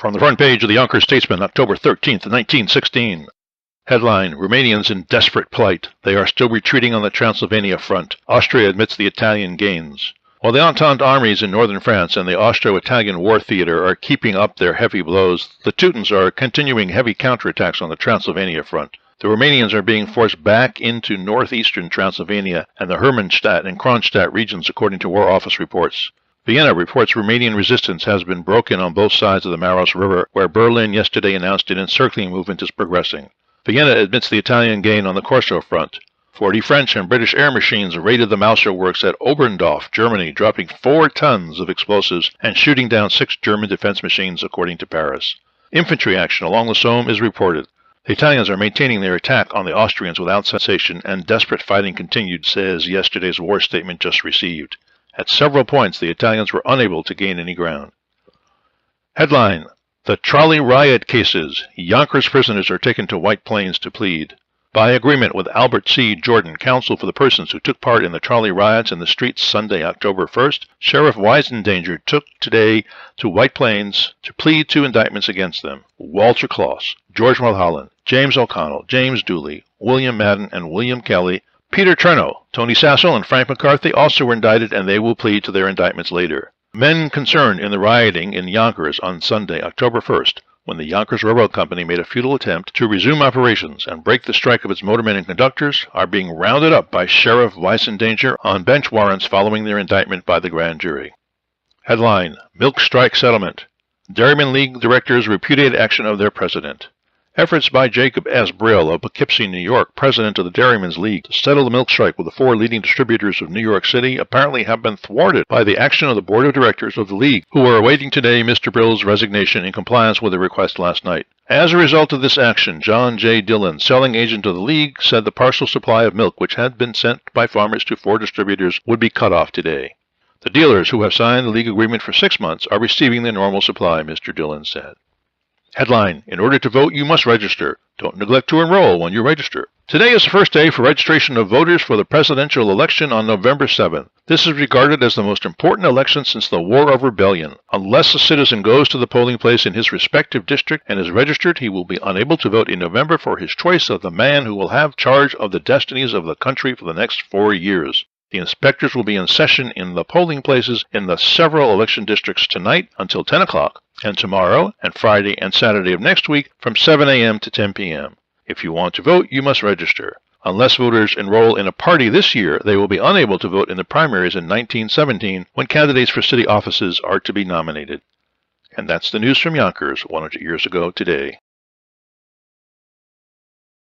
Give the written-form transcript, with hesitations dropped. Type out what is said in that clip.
From the front page of the Yonkers Statesman, October 13th, 1916. Headline, Romanians in desperate plight. They are still retreating on the Transylvania front. Austria admits the Italian gains. While the Entente armies in northern France and the Austro-Italian war theater are keeping up their heavy blows, the Teutons are continuing heavy counterattacks on the Transylvania front. The Romanians are being forced back into northeastern Transylvania and the Hermannstadt and Kronstadt regions, according to War Office reports. Vienna reports Romanian resistance has been broken on both sides of the Maros River, where Berlin yesterday announced an encircling movement is progressing. Vienna admits the Italian gain on the Corso front. 40 French and British air machines raided the Mauser works at Oberndorf, Germany, dropping 4 tons of explosives and shooting down 6 German defense machines, according to Paris. Infantry action along the Somme is reported. The Italians are maintaining their attack on the Austrians without cessation, and desperate fighting continued, says yesterday's war statement just received. At several points, the Italians were unable to gain any ground. Headline, The Trolley Riot Cases. Yonkers prisoners are taken to White Plains to plead. By agreement with Albert C. Jordan, counsel for the persons who took part in the trolley riots in the streets Sunday, October 1st, Sheriff Weisendanger took today to White Plains to plead 2 indictments against them. Walter Kloss, George Mulholland, James O'Connell, James Dooley, William Madden, and William Kelly. Peter Treno, Tony Sassel, and Frank McCarthy also were indicted, and they will plead to their indictments later. Men concerned in the rioting in Yonkers on Sunday, October 1st, when the Yonkers Railroad Company made a futile attempt to resume operations and break the strike of its motormen and conductors, are being rounded up by Sheriff Weisendanger on bench warrants following their indictment by the grand jury. Headline, Milk Strike Settlement. Dairymen League directors repudiate action of their president. Efforts by Jacob S. Brill of Poughkeepsie, New York, president of the Dairymen's League, to settle the milk strike with the 4 leading distributors of New York City apparently have been thwarted by the action of the board of directors of the League, who are awaiting today Mr. Brill's resignation in compliance with a request last night. As a result of this action, John J. Dillon, selling agent of the League, said the partial supply of milk which had been sent by farmers to 4 distributors would be cut off today. The dealers who have signed the League agreement for 6 months are receiving their normal supply, Mr. Dillon said. Headline, In order to vote, you must register. Don't neglect to enroll when you register. Today is the first day for registration of voters for the presidential election on November 7th. This is regarded as the most important election since the War of Rebellion. Unless a citizen goes to the polling place in his respective district and is registered, he will be unable to vote in November for his choice of the man who will have charge of the destinies of the country for the next 4 years. The inspectors will be in session in the polling places in the several election districts tonight until 10 o'clock, and tomorrow and Friday and Saturday of next week from 7 a.m. to 10 p.m. If you want to vote, you must register. Unless voters enroll in a party this year, they will be unable to vote in the primaries in 1917 when candidates for city offices are to be nominated. And that's the news from Yonkers 100 years ago today.